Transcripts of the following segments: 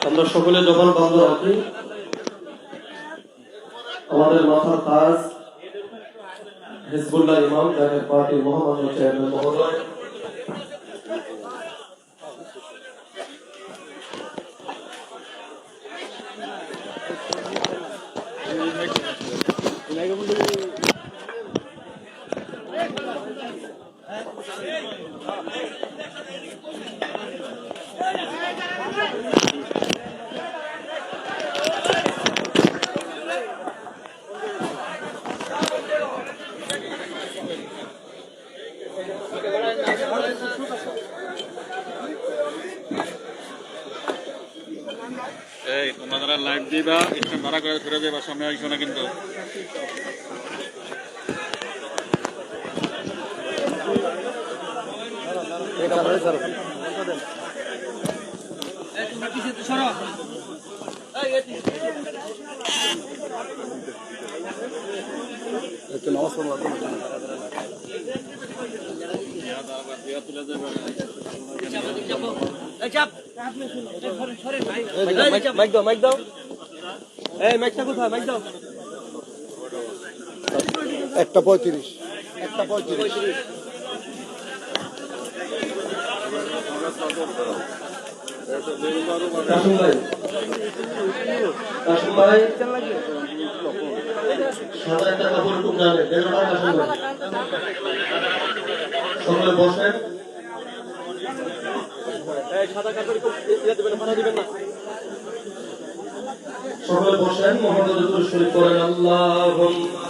আমরা সকলে জবান বন্ধ রাখি। আমাদের মাথার তাজ হিজবুল্লাহ ইমাম জাতীয় পার্টির মহামান্য চেয়ারম্যান মহোদয়, এই তোমরা লাইভ দিবা, একটু নাড়া করে ফিরে যাবা, সামনে আইসো না কিন্তু। মাইক দাও, মাইক দাও। এই মাইকটা কোথায়? মাইক দাও। 1:35 কাসুম ভাই, কাসুম ভাই, সাদা একটা কাপড় টুকরা নেই, দেখো না কাসুম ভাই। সকলে বসেন। সাদা কাপড় দিবেন না। সকলে বসেন, মোহাম্মদ দুরূদ শরীফ পড়েন। আল্লাহুম্মা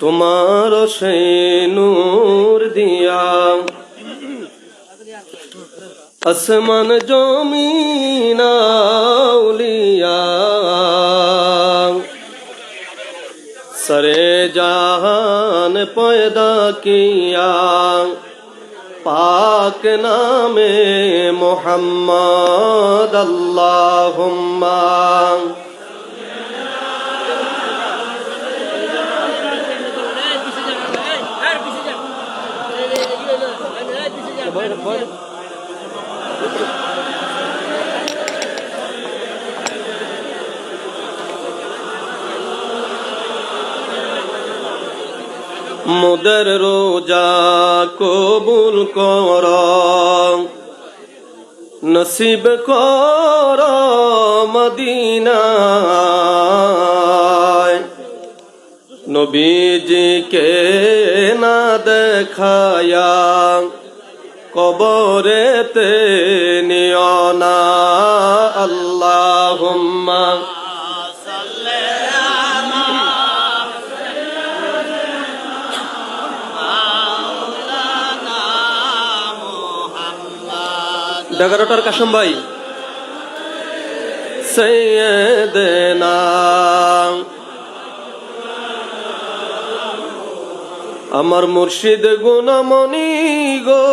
তোমার সেই নূর দিয়া আসমান জমিন আউলিয়া সরে জাহান পয়দা কিয়া পাক নামে মোহাম্মদ। আল্লাহুম্মা মোদের রোজা কবুল কর, নসিব কর মদিনায়। নবীজিকে না দেখায়া কবরেতে নিও না। আল্লাহুম্মা এগারোটার কাসম ভাই, সাইয়্যিদানা আমার মুর্শিদ গুণমণি গো,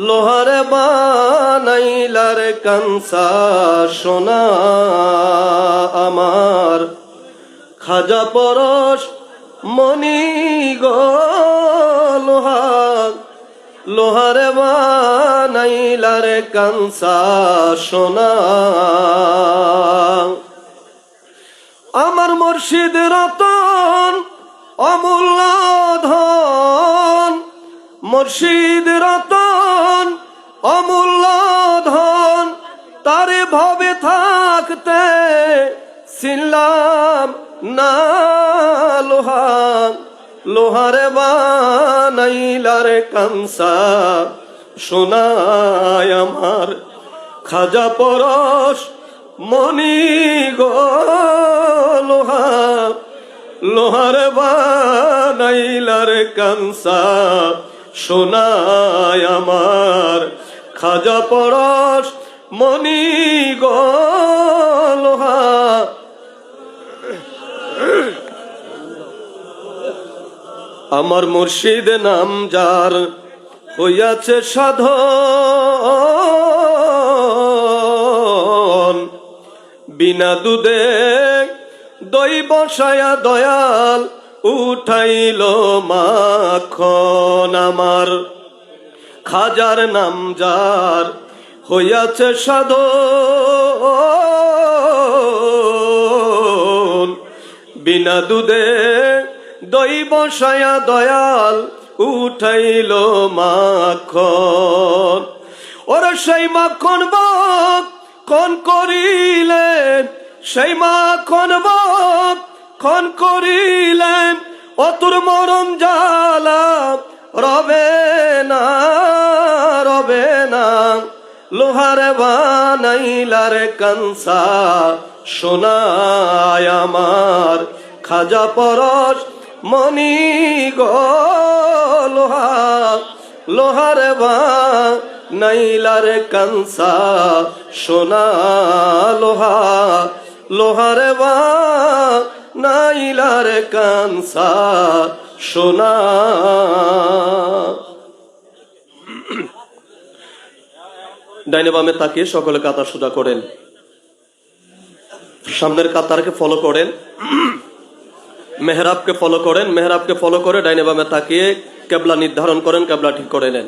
লোহারে বানাইলার কাঞ্চা সোনা আমার খাজা পরশ মণি গো, লোহারে বানাইলার কাঞ্চা সোনা আমার মুর্শিদ রতন অমূল্য ধন। মুর্শিদ রতন অমূল্য ধন, তারে ভবে থাকতে ছিলাম না লোহারে বানাইলার কাঞ্চা সোনায় আমার খাজা পরশ মণি গো, লোহারে বানাইলার কাঞ্চা সোনায় আমার খাজা পরশ মণি গো, আমার মুর্শিদ নাম যার হইয়াছে সাধন, বিনা দুধে দই বসায়া দয়াল উঠাইল মাখন। আমার খাজার নাম যার হইয়াছে সাধন, বিনা দুধে দই বসায়া দয়াল উঠাইল মাখন। ওরা সেই মাখন বক কোন করিলেন, সেই মাখন বক খন করিলেন, অতুর মরম জ্বালা রবে না, রবে না। লোহার বানাইলার কানসা সোনায় আমার খাজা পরশ মনি গো। লোহার বানাইলার কানসা সোনা, লোহার বানাইলার কানসা সোনা। ডাইনে বামে তাকিয়ে সকলে কাতার সোজা করেন, সামনের কাতারকে ফলো করেন, মেহরাবকে ফলো করেন, মেহরাবকে ফলো করে ডাইনে বামে তাকিয়ে কেবলা নির্ধারণ করেন, কেবলা ঠিক করে নেন।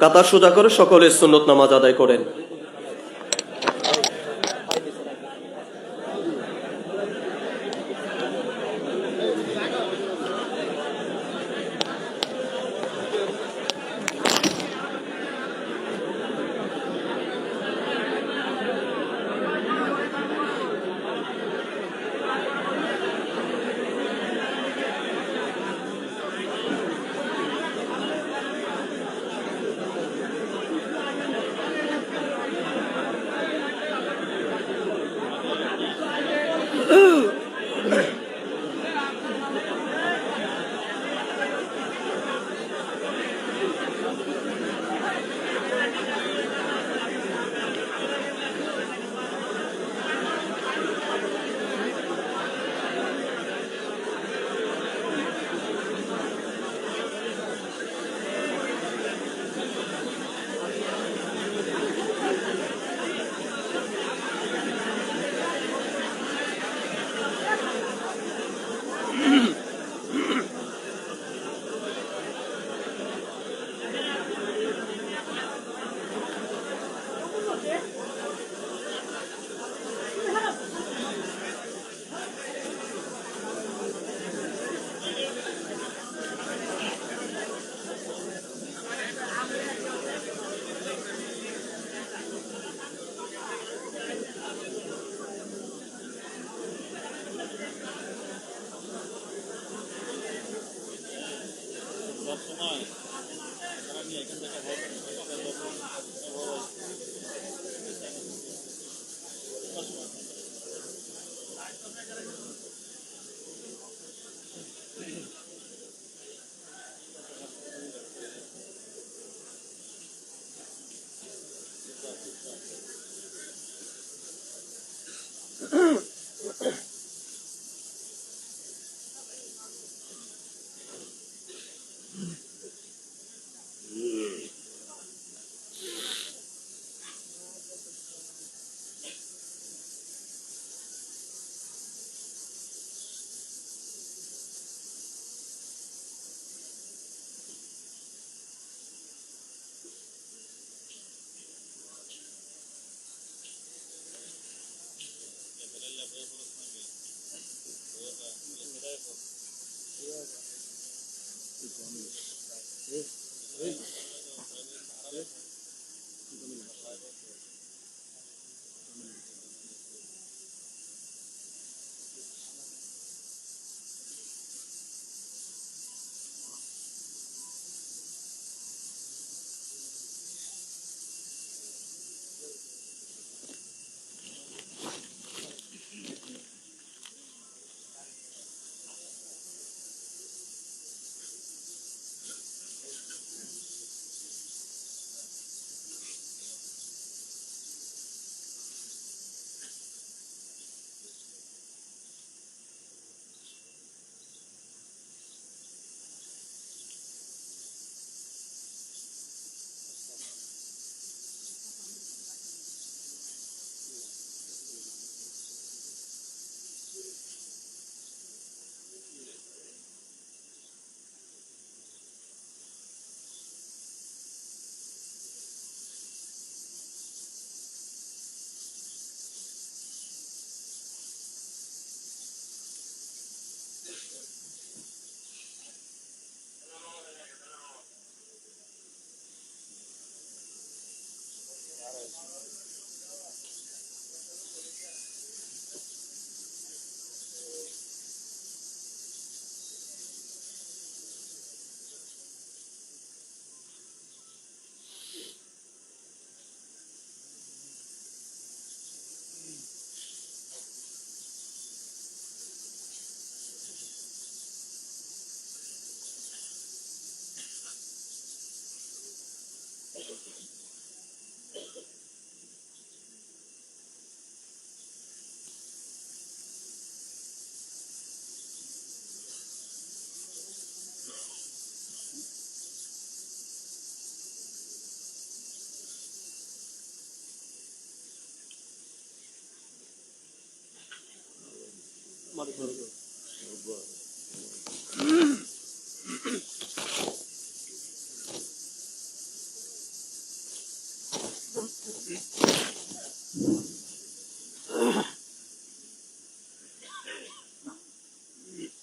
কাতার সোজা করে সকলে সুন্নত নামাজ আদায় করেন।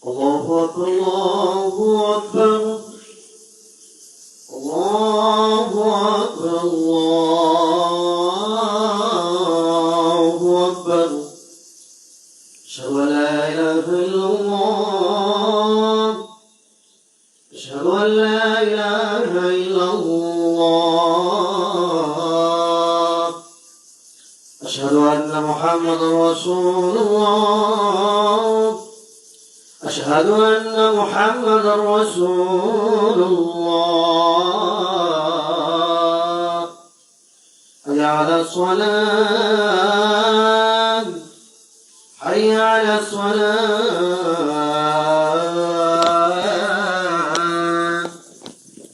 الله أكبر الله أكبر الله أكبر الله أكبر أشهد أن لا إله إلا الله أشهد أن لا إله إلا الله أشهد أن محمدا رسول الله أشهد أن محمدا رسول الله حي على الصلاة حي على الصلاة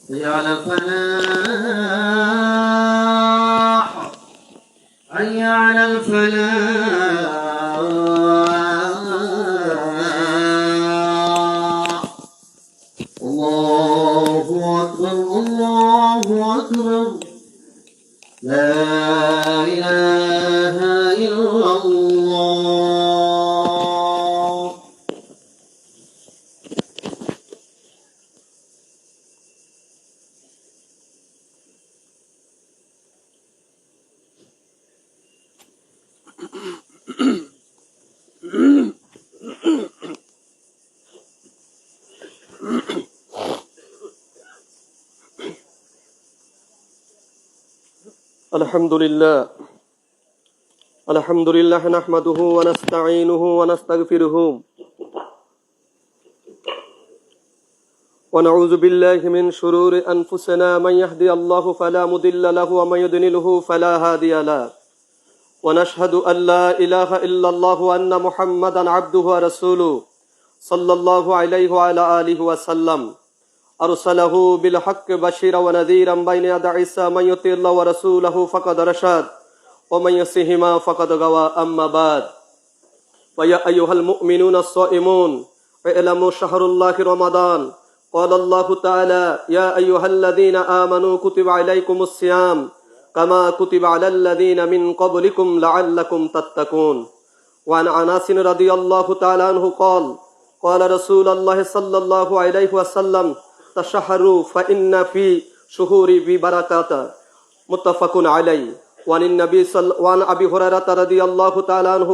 حي على الفلاح حي على الفلاح الله أكبر الله أكبر لا إله إلا الله الحمد لله نحمده ونستعينه ونستغفره ونعوذ بالله من شرور أنفسنا من يهدي الله فلا مضل له ومن يضلله فلا هادي له ونشهد أن لا إله إلا الله وأن محمدا عبده ورسوله صلى الله عليه وعلى آله وسلم أرسله بالحق بشيرا ونذيرا بين يدي عيسى من يطيع الله ورسوله فقد رشد ومن يعصهما فقد غوى أما بعد ويا أيها المؤمنون الصائمون اعلموا شهر الله رمضان قال الله تعالى يا أيها الذين آمنوا كتب عليكم الصيام كما كتب على الذين من قبلكم لعلكم تتقون وعن أنس رضي الله تعالى عنه قال رسول الله صلى الله عليه وسلم تشهروا فإن في شهور ببركات متفق عليه وعن أبي هريرة رضي الله تعالى عنه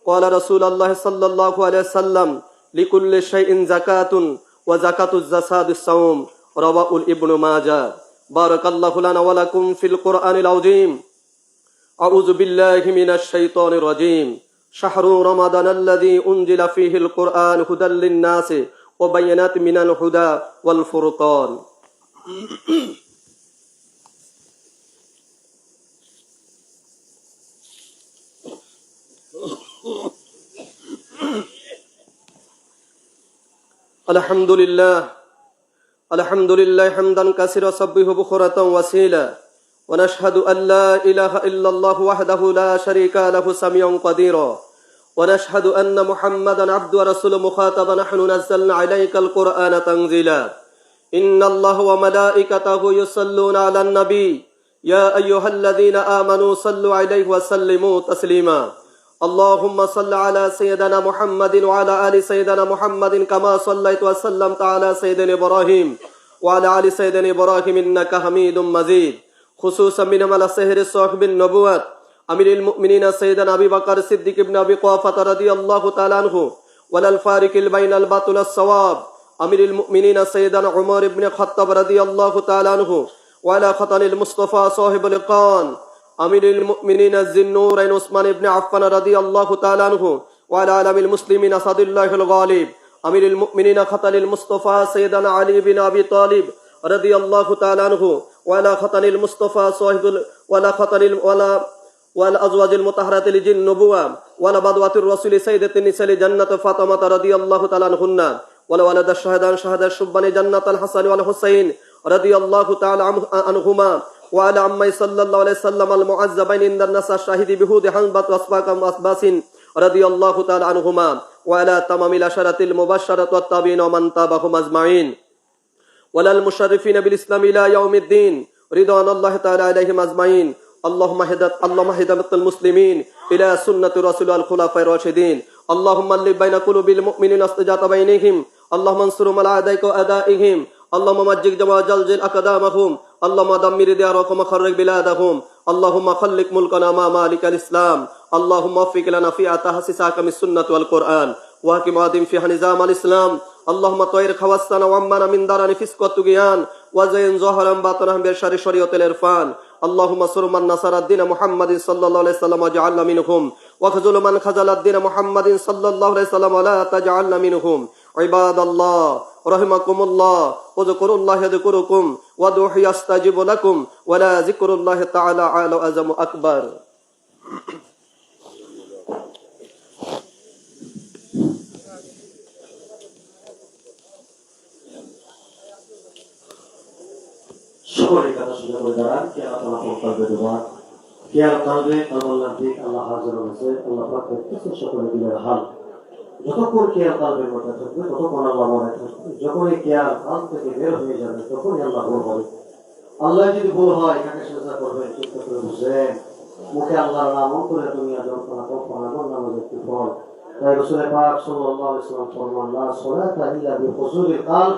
قال رسول الله صلى الله عليه وسلم لكل شيء زكاة وزكاة الزكاة الصوم رواه ابن ماجه بارك الله لنا ولكم في القرآن العظيم أعوذ بالله من الشيطان الرجيم شهر رمضان الذي أنزل فيه القرآن هدى للناس وبينات من الهدى والفرقان الحمد لله حمدا كثيرا سبحه بكرة وأصيلا ونشهد أن لا إله إلا الله وحده لا شريك له سميع قدير ونشهد أن محمدا عبده ورسوله مخاطبا نحن نزلنا عليك القرآن تنزيلا إن الله وملائكته يصلون على النبي يا أيها الذين آمنوا صلوا عليه وسلموا تسليما اللهم صل على سيدنا محمد وعلى آل سيدنا محمد كما صليت وسلمت على سيدنا إبراهيم وعلى آل سيدنا إبراهيم إنك حميد مجيد خصوصا من على سهر صاحب النبوة أمير المؤمنين سيدنا أبي بكر الصديق بن أبي قحافة رضي الله تعالى عنه ولا الفارق بين الباطل والصواب أمير المؤمنين سيدنا عمر بن الخطاب رضي الله تعالى عنه وعلى خطن المصطفى صاحب القرآن أمير المؤمنين ذي النورين عثمان بن عفان رضي الله تعالى عنه وعلى عالم المسلمين أسد الله الغالب أمير المؤمنين خطن المصطفى سيدنا علي بن أبي طالب رضي الله تعالى عنه وعلى خطن المصطفى صاحب ولا أزواج المطهرات لجن النبوة ولا بدوة الرسول سيدة النساء جنة فاطمة رضي الله تعالى عنهن ولا ولد الشهدان شهد الشبان جنة الحسن والحسين رضي الله تعالى عنهما وعلى عمي صلى الله عليه وسلم المعذبين عند الناس الشاهد بهود حنبة وأصباك أسباس রাদিয়াল্লাহু তাআলা আনহুমা ওয়া আলা তামামিল আশারাতিল মুবাশশারাতি ওয়াত তাবিঈন ওয়া মান তাবাহুম আজমাইন ওয়ালাল মুশাররিফিন বিল ইসলাম ইলা ইয়াউমিদ্দিন রিদওয়ানুল্লাহি তাআলা আলাইহিম আজমাইন اللهم هداية المسلمين إلى سنة رسول الخلفاء الراشدين اللهم ألف بين قلوب المؤمنين واصطجاط بينهم اللهم انصرهم على أعدائك وأعدائهم اللهم مجد وزلزل أقدامهم اللهم دمر ديارهم وخرج بلادهم اللهم خلق ملكنا مع مالك الإسلام اللهم وفق لنا في تحسيس أحكام السنة والقرآن وحكم عظيم فيها نظام الإسلام اللهم طهر خواصنا وعمنا من دارنا فسق والطغيان وزين ظهرا باطنا بشر شريعة العرفان اللهم انصر من نصر الدين محمد صلى الله عليه وسلم واجعلنا منهم وخذل من خذل الدين محمد صلى الله عليه وسلم ولا تجعلنا منهم عباد الله رحمكم الله اذكروا الله يذكركم وادعوه يستجيب لكم ولا ذكر الله تعالى أعلى وأعظم أكبر সকলের কথা শুনে করে দাঁড়ান কেয়ামত আল্লাহ করবে দুবার কেয়ামত করবে আল্লাহর দিক আল্লাহ হাজির হয়েছে আল্লাহ পাক কিছু সকলে দিলের হাল যতক্ষণ কেয়ামত করবে মনে থাকবে ততক্ষণ আল্লাহ মনে থাকবে যখন এই কেয়ামত হাল থেকে বের হয়ে যাবে তখনই আল্লাহ ভুল হবে আল্লাহ যদি ভুল হয় কাকে সাজা করবে চিন্তা করে বুঝেন মুখে আল্লাহর নাম করে তুমি যন্ত্রণা কল্পনা নামাজ একটি ফল তাই রাসূল পাক সাল্লাল্লাহু আলাইহি ওয়াসাল্লাম ফরমান লা সালাতা ইল্লা বিহুজুরিল কলব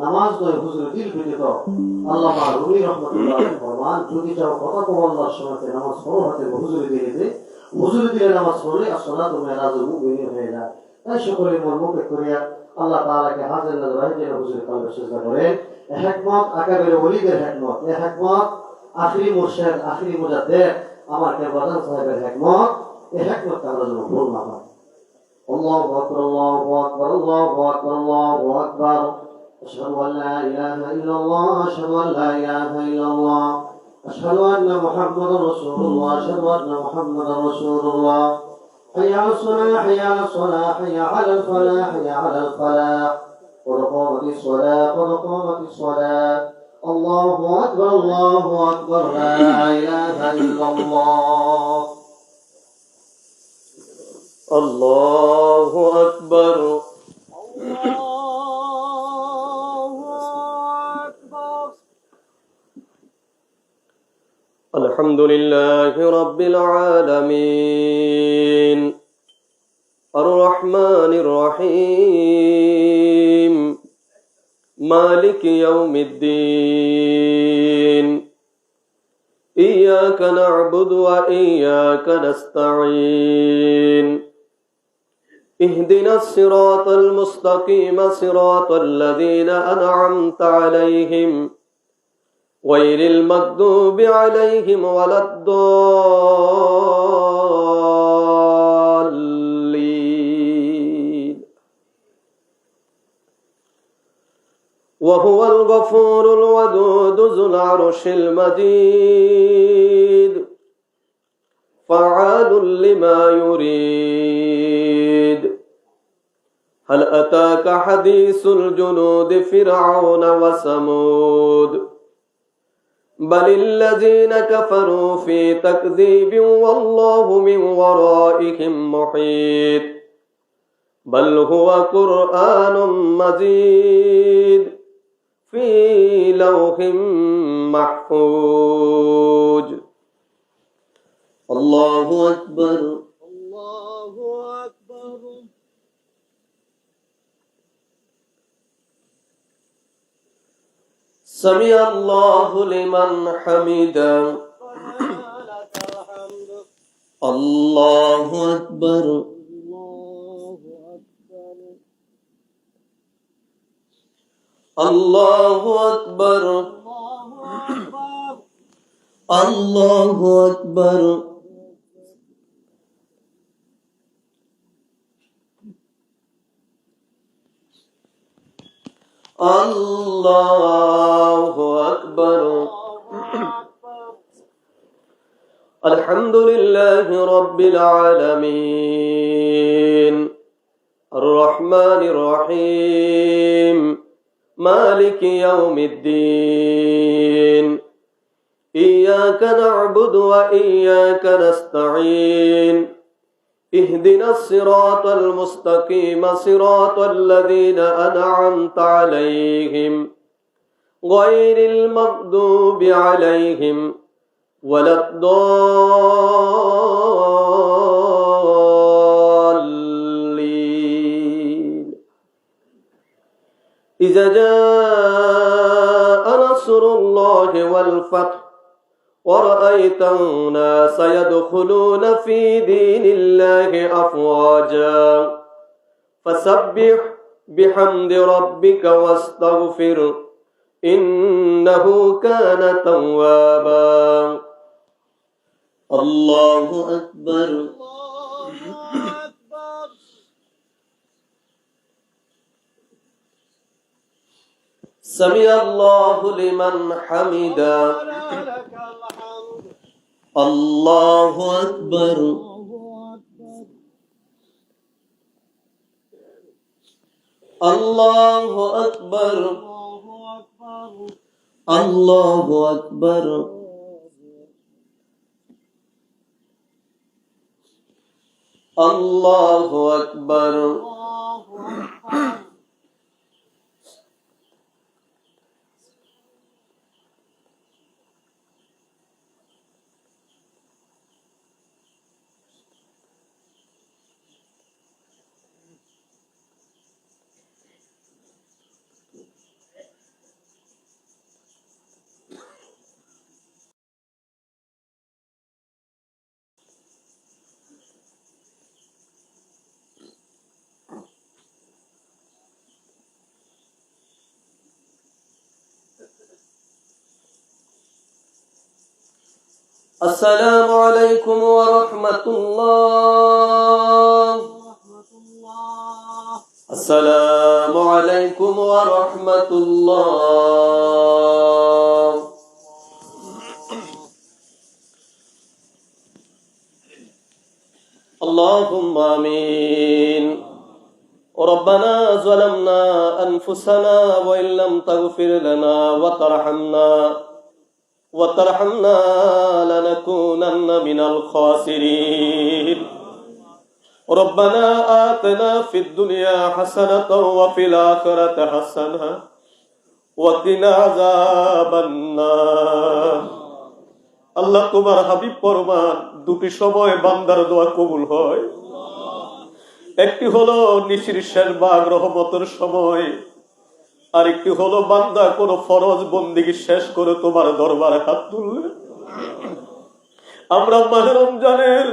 নামাজ নয় হুজুর দিল ব্যতীত আল্লামা রুমি রাহমাতুল্লাহ ফরমান যদি চাও কথা কও আল্লাহর সাথে নামাজ পড়ো হাতে হুজুর দিলে নামাজ পড়লে আসসালাতু মিরাজুল মুমিনিন হয়ে যায় তাই সকলে মন মুখে করিয়া আল্লাহ তাআলাকে হাজির নজর রেখে হুজুর কলবে সিজদা করে হিকমত আকাবের ওলিদের হিকমত এই হিকমত আখরি মুরশিদ আখরি মুজাদ্দিদ আমার কেবলাদান সাহেবের হিকমত এই হিকমত আমরা যেন ভুল না হয় আল্লাহু আকবার আল্লাহু আকবার আল্লাহু আকবার আল্লাহু আকবার أشهد أن لا إله إلا الله أشهد أن لا إله إلا الله أشهد أن محمدا رسول الله أشهد أن محمدا رسول الله حي على الصلاة حي على الصلاة حي على الفلاح حي على الفلاح قد قامت الصلاة قد قامت الصلاة الله أكبر لا إله إلا الله الله أكبر الحمد لله رب العالمين الرحمن الرحيم مالك يوم الدين إياك نعبد وإياك نستعين اهدنا الصراط المستقيم صراط الذين أنعمت عليهم غير المغضوب عليهم ولا الضالين وهو الغفور الودود ذو العرش المجيد فعال لما يريد هل أتاك حديث الجنود فرعون وثمود بل الذين كفروا في تكذيب والله من ورائهم محيط بل هو قرآن مجيد في لوح محفوظ الله أكبر الله أكبر سمع الله لمن حمده الله أكبر الله أكبر الله أكبر الله أكبر الحمد لله رب العالمين الرحمن الرحيم مالك يوم الدين إياك نعبد وإياك نستعين اهدنا الصراط المستقيم صراط الذين أنعمت عليهم غير المغضوب عليهم ولا الضالين إذا جاء نصر الله والفتح ورأيت الناس يدخلون في دين الله أفواجا فسبح بحمد ربك واستغفر إنه كان توابا الله أكبر سمع الله لمن حمدا الله أكبر الله أكبر الله أكبر الله أكبر السلام عليكم ورحمة الله السلام عليكم ورحمة الله اللهم آمين ربنا ظلمنا أنفسنا وإن لم تغفر لنا وترحمنا لنكونن من الخاسرين ربنا آتنا في الدنيا حسنة وفي الآخرة حسنة وقنا عذاب النار আল্লাহ তোমার হাবিব ফরমান দুটি সময় বান্দার দোয়া কবুল হয় একটি হলো নিশির শেষ ভাগ রহমতের সময় আর একটি হলো বান্দা কোন ফরজ বন্দেগী শেষ করে তোমার দরবারে হাত তুললে আমরা মাহে রমজানের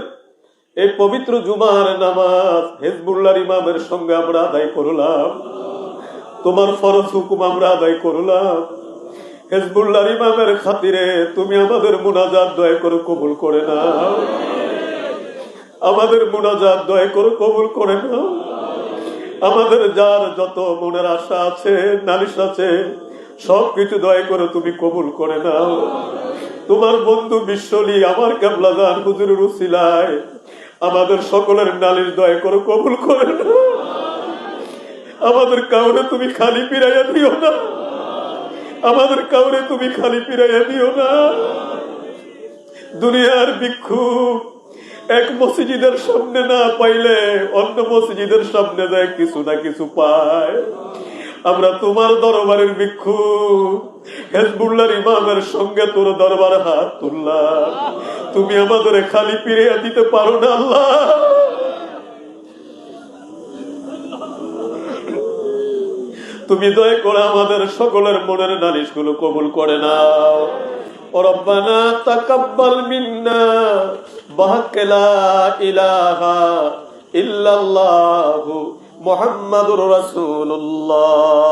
এই পবিত্র জুমার নামাজ হিজবুল্লাহর ইমামের সঙ্গে আমরা আদায় করলাম তোমার ফরজ হুকুম আমরা আদায় করলাম হিজবুল্লাহর ইমামের খাতিরে তুমি আমাদের মুনাজাত দয়া করে কবুল করে নাও আমাদের মুনাজাত দয়া করে কবুল করে নাও আমাদের যার যত মনের আশা আছে নালিশ আছে সবকিছু দয়া করে তুমি কবুল করে নাও তোমার বন্ধু বিশ্বলি আমার কেবলাদান হুজুরের উসিলায় আমাদের সকলের নালিশ দয়া করে কবুল করে নাও আমাদের কাউরে তুমি খালি ফিরাইয়া দিও না আমাদের কাউরে তুমি খালি ফিরাইয়া দিও না দুনিয়ার ভিক্ষুক এক মসজিদের সামনে না পাইলে অন্য মসজিদের সামনে যায় কিছু না কিছু পায় আমরা তোমার দরবারের ভিক্ষুক হিজবুল্লাহর ইমামের সঙ্গে তোর দরবারে হাত তুললাম তুমি আমাদের খালি ফিরাইয়া দিতে পারো না আল্লাহ তুমি দয়া করে আমাদের সকলের মনের নালিশগুলো কবুল করে নাও রব্বানা তাকাব্বাল মিন্না বিহাক্কি লা ইলাহা ইল্লাল্লাহু মুহাম্মাদুর রাসূলুল্লাহ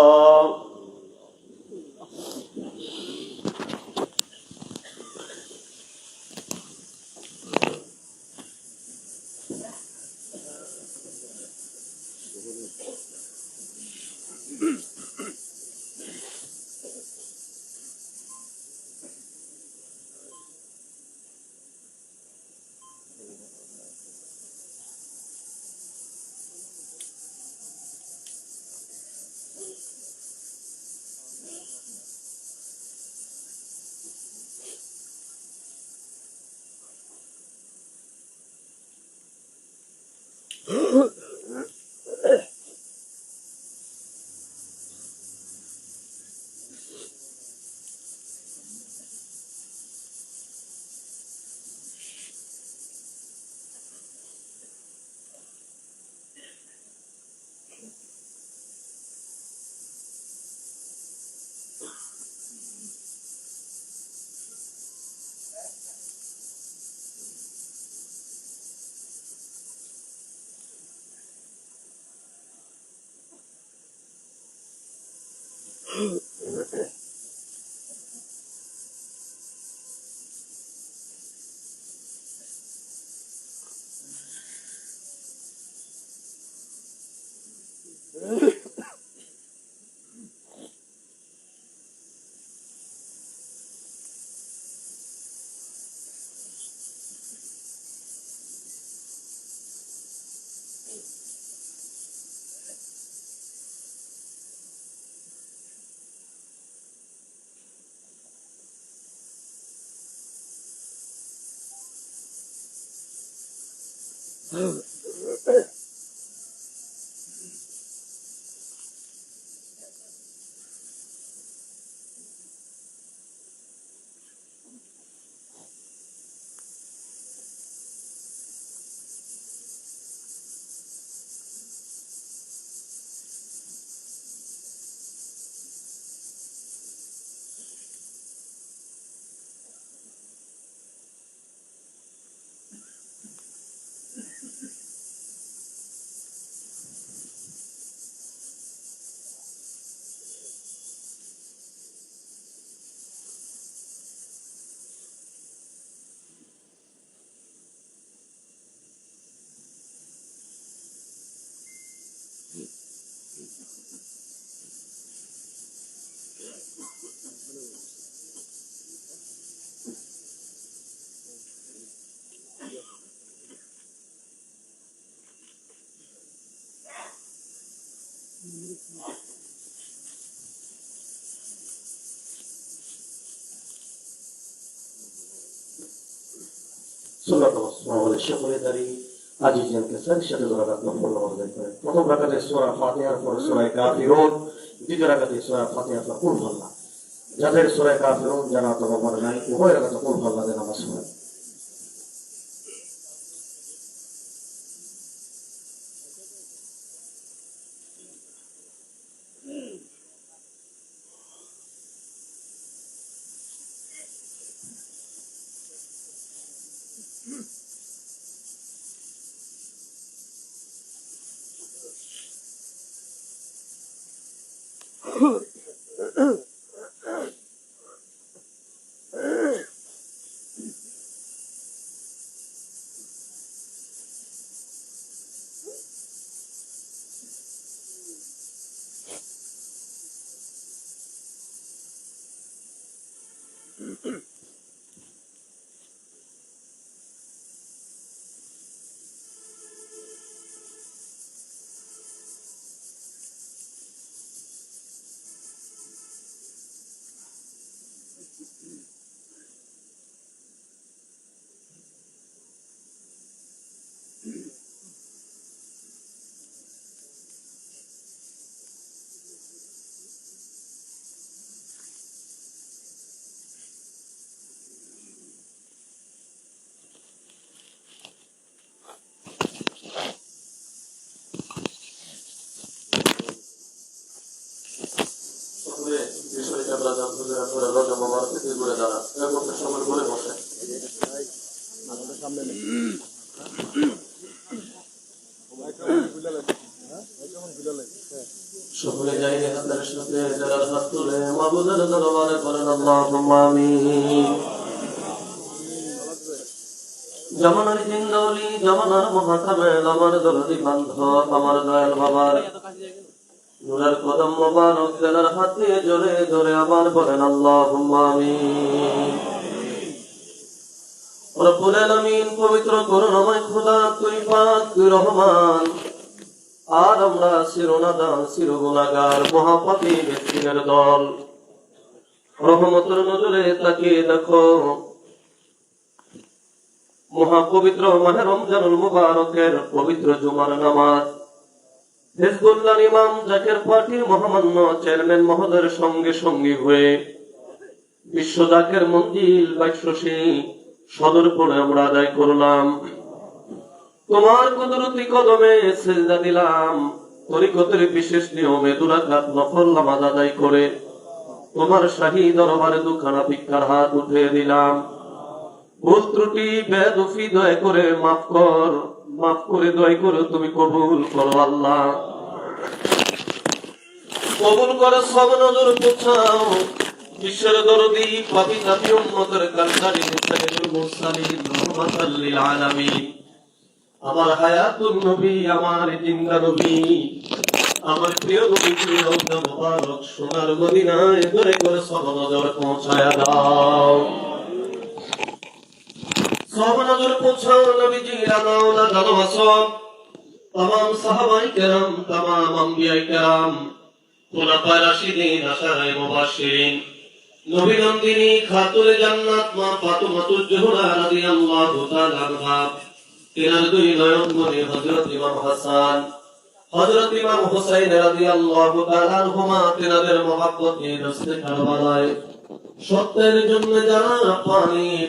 সকলে দাঁড়িয়ে আজিজিয়ান কেসার সাথে রাকাত নফল নামাজ আদায় করেন। প্রথম রাকাতে সূরা ফাতিহার পর সূরা কাফিরুন, দ্বিতীয় রাকাতে সূরা ফাতিহার পর কুল আল্লাহ। যাদের সূরা কাফিরুন জানা অথবা পড়ে নাই উভয় রাকাতে কুল আল্লাহ দিয়ে নামাজ পড়েন। সকলে যাই হাতের সাথে যারা হাত তুলে মাহবুবের দরবারে করেন আল্লাহুম্মা আমিন। জামানার জিন্দাউলি জামানার মহাকামেল আমার দরদি বান্ধব আমার দয়াল বাবার নূরের কদম মোবারক তেনার হাতে জোরে জোরে আবার বলেন আল্লাহুম্মা আমিন। রব্বুল আলামিন পবিত্র করুণাময় খোদা তুই পাক তুই রহমান, আর আমরা চিরনাদান চিরগুনাহগার মহাপাপী ব্যক্তিদের দল। রহমতের নজরে তাকিয়ে দেখো মহাপবিত্র মাহে রমজানুল মুবারকের পবিত্র জুমার নামাজ হিজবুল্লাহ ইমাম জাকের পার্টির মহামান্য চেয়ারম্যান মহোদয়ের সঙ্গে সঙ্গী হয়ে বিশ্ব জাকের মঞ্জিল 2200 সদরপুরে আমরা আদায় করলাম। তোমার কুদরতি কদমে সিজদা দিলাম। তরিকতের বিশেষ নিয়মে 2 রাকাত নফল নামাজ আদায় করে তোমার শাহী দরবারে দুখানা ভিক্ষার হাত উঠিয়ে দিলাম। ভুল ত্রুটি বেদফি দয়া করে মাফ করে দয়া করে তুমি কবুল করো আল্লাহ। কবুল করে সব নজর পৌঁছাও বিশ্বের দরদি পাপী জাতি উম্মতের কান্ডারি সাইয়্যিদুল মুরসালিন রাহমাতাল লিল আলামিন আমার হায়াতুন নবী আমার জিন্দা নবী আমার প্রিয় নবী রওজা মুবারক সোনার মদিনায় দয়া করে সব নজর পৌঁছায়া দাও। সব নজর পৌঁছাও নবীজি রানাওলা জানওয়াসব तमाम সাহাবায়ে কেরাম तमाम আম্বিয়ায়ে কেরাম খুলাফায়ে রাশিদিন আশারায়ে মুবাশশিরিন নবী নন্দিনী খাতুনে জান্নাত মা ফাতিমাতুজ জোহরা রাদিয়াল্লাহু তাআলা আনহা তিনার 2 নয়ন মনি হযরত ইমাম হাসান হযরত ইমাম হুসাইন রাদিয়াল্লাহু তাআলা আনহুমা তিনাদের মহব্বত নিয়ে রাস্তে কারবালায় সত্যের জন্য যারা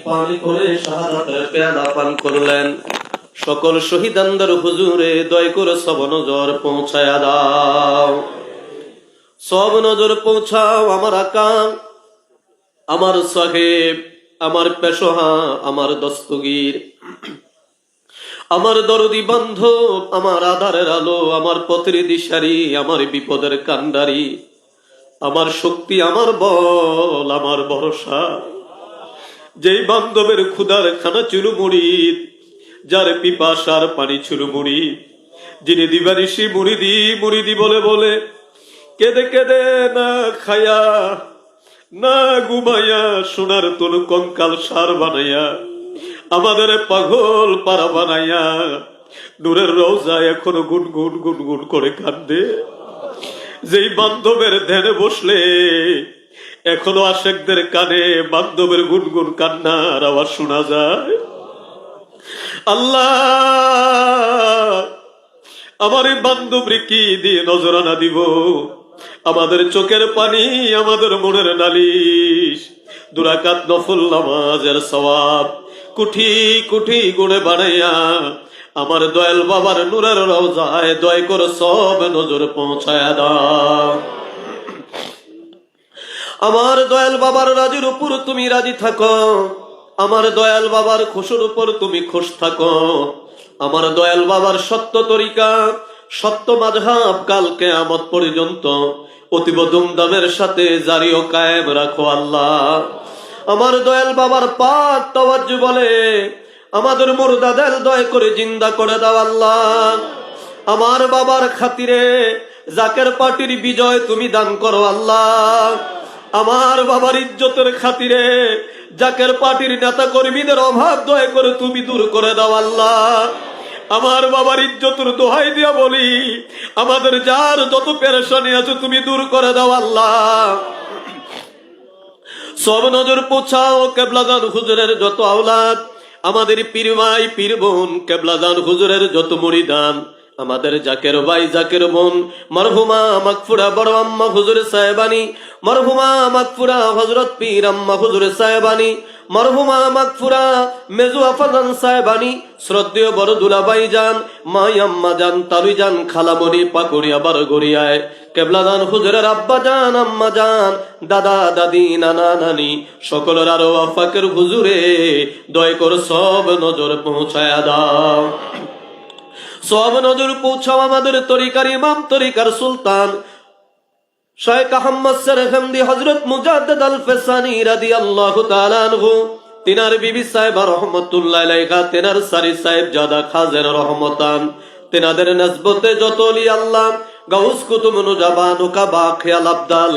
পানি করে শাহাদাতের পেয়ালা পান করলেন সকল শহীদানদের হুজুরে দয়া করে সব নজর পৌঁছায়া দাও। সব নজর পৌঁছাও আমার আকা আমার সাহেব আমার পেশোহা আমার দস্তগীর আমার দরদি বান্ধব আমার আধারের আলো আমার পথের দিশারি আমার বিপদের কান্ডারি আমার শক্তি আমার বল আমার ভরসা যেই বান্ধবের ক্ষুধার খানা চুরু মুড়িদ যার পিপাসার পানি চুরু মুড়িদ যিনি দিবানিশি মুড়িদি বলে বলে কেঁদে কেঁদে না খায়া না ঘুমাইয়া সোনার তোর কঙ্কাল সার বানাইয়া আমাদের পাগল পারা বানাইয়া নূরের রওজা এখনো গুনগুন গুনগুন করে কান্দে যেই বান্ধবের ধ্যানে বসলে এখনো আশেকদের কানে বান্ধবের গুনগুন কান্নার আওয়াজ শোনা যায়। আল্লাহ আমার এই বান্ধবরে কি দিয়ে নজরানা দিব আমাদের চোখের পানি আমাদের মনের নালিশ 2 রাকাত নফল নামাজের সওয়াব কুঠি কুঠি গুণে বানাইয়া আমার দয়াল বাবার নূরের রওজায় দয়া করে সব নজর পৌঁছায়া দাও। আমার দয়াল বাবার রাজির উপর তুমি রাজি থাকো আমার দয়াল বাবার খুশির উপর তুমি খুশ থাকো আমার দয়াল বাবার সত্য তরিকা সত্য মাযহাব কাল কিয়ামত পর্যন্ত অতীব ধুমধামের সাথে জারি ও কায়েম রাখো আল্লাহ। আমার দয়াল বাবার পাক তাওয়াজ্জু বলে আমাদের মুর্দাদের দয়া করে জিন্দা করে দাও আল্লাহ। আমার বাবার খাতিরে জাকের পার্টির বিজয় তুমি দান করো আল্লাহ। আমার বাবার ইজ্জতের খাতিরে জাকের পার্টির নেতা কর্মীদের অভাব দয়া করে তুমি দূর করে দাও আল্লাহ। আমার বাবার ইজ্জতের দোহাই দিয়া বলি আমাদের যার যত পেরেশানি আছে তুমি দূর করে দাও আল্লাহ। সব নজর পৌঁছাও কেবলাদান হুজুরের যত আওলাদ আমাদের পীর ভাই পীর বোন কেবলাদান হুজুরের যত মুরিদান আমাদের জাকের ভাই জাকের বোন মরহুমা মাগফুরা বড় আম্মা হুজুর সাহেবানী মরহুমা মাগফুরা হযরত পীর আম্মা হুজুর সাহেবানী মরহুমা মাগফুরা মেজু আফাজান সাহেবানী শ্রদ্ধেয় বড় দুলাভাই জান মাই আম্মা জান তালুই জান খালামণি পাকুড়িয়া বার গড়িয়ায় কেবলাদান হুজুরের আব্বা জান আম্মা জান দাদা দাদি নানা নানি সকলের আরো আফাকের হুজুরে দয়া করে সব নজর পৌঁছায়া দাও। সব নজর পৌঁছাও আমাদের তরিকার ইমাম তরিকার সুলতান শাইখ আহমদ সরহমদি হযরত মুজাদ্দিদ আল ফেসানি রাদিয়াল্লাহু তাআলা আনহু তিনার বিবি সাহেবা রহমাতুল্লাহ আলাইহা তিনার সারি সাহেব জাদা খাজের রহমতান তিনাদের নসবতে যত ওলি আল্লাহ গাউস কুতুব নুজাবান কাবা খেয়াল আবদাল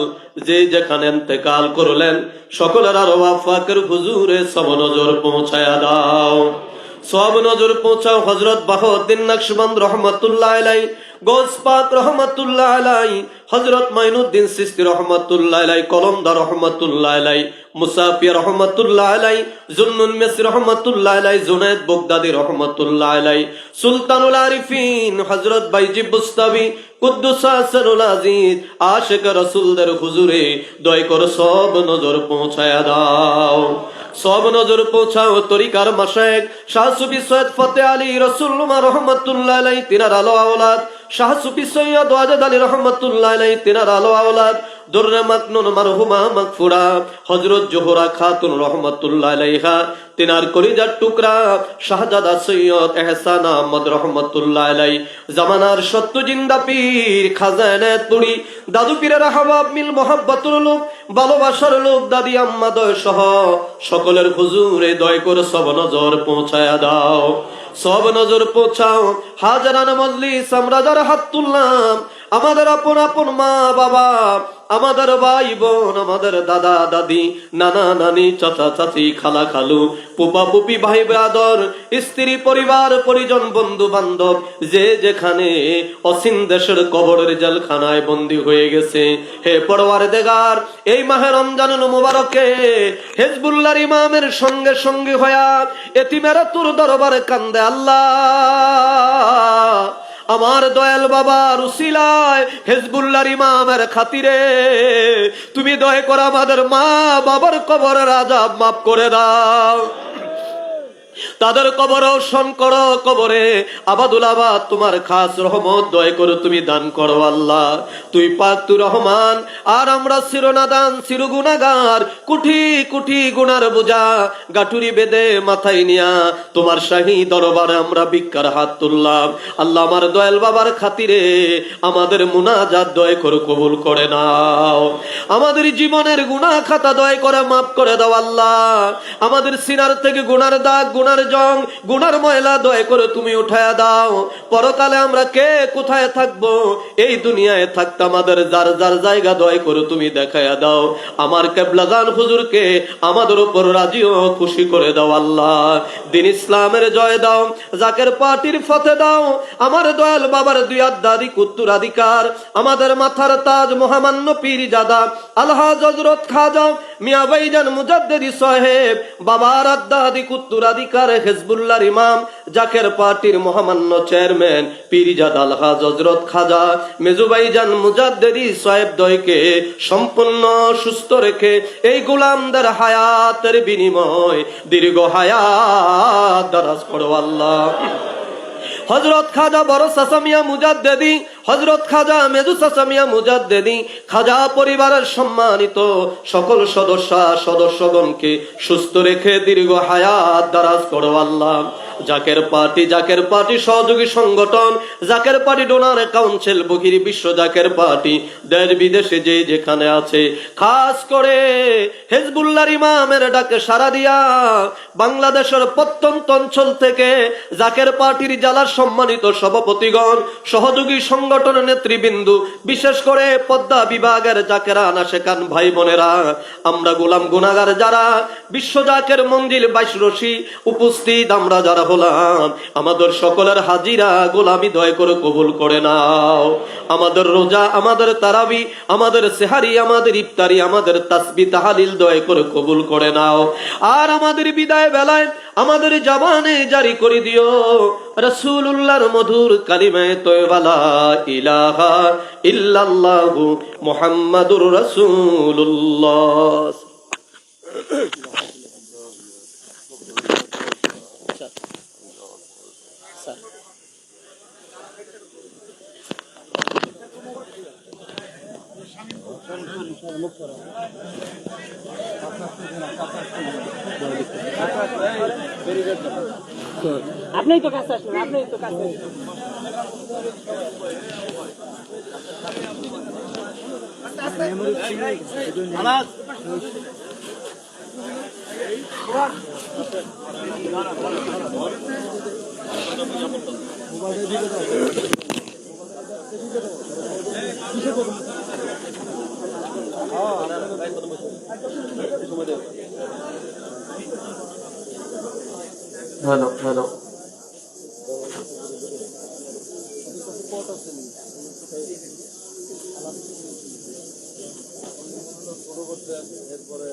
যে যেখানে ইন্তেকাল করলেন সকলের আরো ওয়াফাকের হুজুরে সব নজর পৌঁছায়া দাও। সব নজর পৌঁছাও হযরত বাহাউদ্দিন নকশবন্দ রহমাতুল্লাহ আলাইহি গৌস পাক রহমাতুল্লাহ আলাইহি হযরত মাইনুদ্দিন চিশতি রহমাতুল্লাহ আলাইহি কলমদার রহমাতুল্লাহ আলাইহি মুসাফির রহমাতুল্লাহ আলাই, জুন্নুন মিসরি রহমাতুল্লাহ আলাই, জুনায়েদ বাগদাদি রহমাতুল্লাহ আলাই, সুলতানুল আরিফিন হযরত বাইজি বুস্তামি কুদ্দুস আসরুল আজিজ, আশিক রাসূলদের হুজুরে দয়া করে সব নজর পৌঁছায়া দাও, সব নজর পৌঁছাও। তরিকার মাশায়েখ শাহ সুফি সৈয়দ ফতেহ আলী রাসূলুল্লাহ রহমাতুল্লাহ আলাই, তিনার আলো আওলাদ শাহ সুফি সৈয়দ ওয়াজেদ আলী রহমাতুল্লাহ আলাই, তিনার আলো আওলাদ দুররে মাকনুন মারহুমা মাগফুরা হযরত জোহরা খাতুন রহমাতুল্লাহ আলাইহা, তিনার কলিজার টুকরা শাহজাদা সৈয়দ এহসান আহমদ রহমাতুল্লাহ আলাই, জামানার সত্য জিন্দা পীর খাজা এনায়েতপুরী, দাদু পীরের আহবাব মিল মোহাব্বতুর লোক, ভালোবাসার লোক দাদি আম্মা দয় সহ সকলের হুজুরে দয় করে সব নজর পৌঁছায়া দাও, সব নজর পৌঁছাও। হাজারান মজলিস আমরা যারা হাত তুললাম, আমাদের আপন আপন মা বাবা, আমাদের ভাই বোন, আমাদের দাদা দাদি, নানা নানি, চাচা চাচি, খালা খালু, ফুপা ফুপি, ভাই ব্রাদর, স্ত্রী পরিবার পরিজন, বন্ধু বান্ধব, যে যেখানে অসীম দেশের কবরের জেলখানায় বন্দী হয়ে গেছে, হে পরওয়ারদিগার, এই মাহে রমজানুল মুবারকে হিজবুল্লাহর ইমামের সঙ্গে সঙ্গী হয়া এতিমেরা তোর দরবারে কান্দে আল্লাহ, আমার দয়াল বাবার উসিলায় হিজবুল্লাহর ইমামের খাতিরে তুমি দয়া করে আমাদের মা বাবার কবরের আযাব মাফ করে দাও, তাদের কবর রোশন করো, কবরে আবাদুল আবাদ তোমার খাস রহমত দয়া করে তুমি দান করো আল্লাহ, তুই পাক, তুই রহমান, আর আমরা চিরনাদান চির গুনাহগার, কোটি কোটি গুনার বোঝা গাটুরি বেদে মাথায় নিয়া তোমার শাহী দরবারে আমরা ভিক্ষার হাত তুললাম আল্লাহ, আমার দয়াল বাবার খাতিরে আমাদের মুনাজাত দয়া করে কবুল করে নাও, আমাদের জীবনের গুনাহ খাতা দয়া করে মাফ করে দাও আল্লাহ, আমাদের সিনার থেকে গুনার দাগ, গুনার জং, গুনার ময়লা দয়া করে তুমি উঠায়া দাও, পরকালে আমরা কে কোথায় থাকবো, এই দুনিয়ায় থাকতে আমাদের যার যার জায়গা দয়া করে তুমি দেখায়া দাও, আমার কেবলাজান হুজুরকে আমাদের উপর রাজি ও খুশি করে দাও আল্লাহ, দিন ইসলামের জয় দাও, জাকের পার্টির ফতে দাও, আমার দয়াল বাবার দুই আদাদি উত্তরাধিকার, আমাদের মাথার তাজ মহামান্য পীরজাদা আলহাজ হযরত খাজা মিয়া ভাইজান মুজাদ্দিদি সাহেব, বাবার আদাদি উত্তরাধিকার হিজবুল্লাহর ইমাম জাকের পার্টির মহামান্য চেয়ারম্যান পীরজাদা আলহাজ হযরত খাজা মেজু ভাইজান মুজাদ্দিদি সাহেব দয়কে সম্পূর্ণ সুস্থ রেখে এই গোলামদের হায়াতের বিনিময় দীর্ঘ হায়াত দারাজ করো আল্লাহ, হযরত খাজা বড় চাচা মিয়া মুজাদ্দিদি, হযরত খাজা মেজু চাচা মিয়া মুজাদ্দিদি, খাজা পরিবারের সম্মানিত সকল সদস্যগণকে সুস্থ রেখে দীর্ঘ হায়াত দারাজ করো আল্লাহ, জাকের পার্টি সহযোগী সংগঠন, জাকের পার্টি ডোনার কাউন্সিল, বহির বিশ্ব জাকের পার্টি দেশ বিদেশে যে যেখানে আছে, খাস করে হিজবুল্লাহর ইমামের ডাকে সাড়া দিয়া বাংলাদেশের প্রত্যন্ত অঞ্চল থেকে জাকের পার্টির জেলার সম্মানিত সভাপতিগণ, সহযোগী সংগঠন নেতৃবৃন্দু, বিশেষ করে পদ্মা বিভাগের জাকেরা আনাশেকান ভাই বোনেরা, আমরা গোলাম গুনাহগার যারা বিশ্ব জাকের মঞ্জিল 22 রশি উপস্থিত আমরা যারা হলাম, আমাদের সকলের হাজিরা গোলামি দয়া করে কবুল করে নাও, আমাদের রোজা, আমাদের তারাবি, আমাদের সেহারি, আমাদের ইফতারি, আমাদের তাসবিহ তাহলিল দয়া করে কবুল করে নাও, আর আমাদের বিদায় বেলায় আমাদের জবানে জারি করে দিও রাসূলুল্লাহর মধুর কালিমা তয়বা লা ইলাহা ইল্লাল্লাহু মুহাম্মাদুর রাসূলুল্লাহ। আপনি তো কাছে আসলেন, আপনি তো কাছে হ্যালো এরপরে